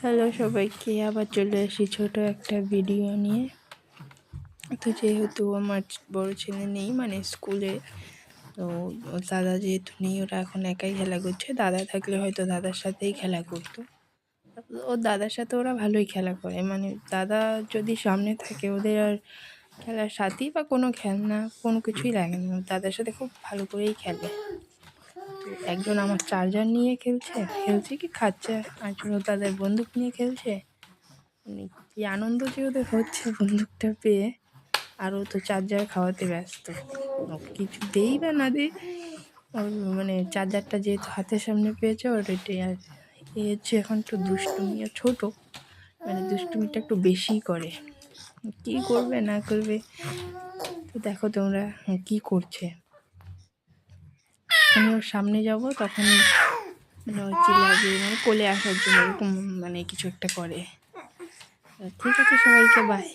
Hello সবাইকে, আবার চলে আসি ছোট একটা ভিডিও নিয়ে। তো যেহেতু আমার বড় ছেলে নেই, মানে স্কুলে, তো ওর দাদা যেহেতু নেই, ওরা এখন একাই খেলা করছে। দাদা থাকলে হয়তো দাদার সাথেই খেলা করতো। ওর দাদার সাথে ওরা ভালোই খেলা করে, মানে দাদা যদি সামনে থাকে ওদের আর খেলার সাথী বা কোনো খেলনা কোনো কিছুই লাগে না, দাদার সাথে খুব ভালো করেই খেলে। তো একজন আমার চার্জার নিয়ে খেলছে কি খাচ্ছে, একজন তাদের বন্দুক নিয়ে খেলছে। মানে কি আনন্দ যে ওদের হচ্ছে বন্দুকটা পেয়ে, আর ও তো চার্জার খাওয়াতে ব্যস্ত। ওকে কিছু দেই বা না দিই, ওর মানে চার্জারটা যেহেতু হাতের সামনে পেয়েছে ওর এটাই। আর এই হচ্ছে এখন একটু দুষ্টুমি, আর ছোটো, মানে দুষ্টুমিটা একটু বেশি করে। কি করবে না করবে তো দেখো তোমরা কি করছে। আমি ওর সামনে যাব তখন মানে ও চিল্লাবে, মানে কোলে আসার জন্য এরকম মানে কিছু একটা করে। ঠিক আছে, সবাইকে বাই।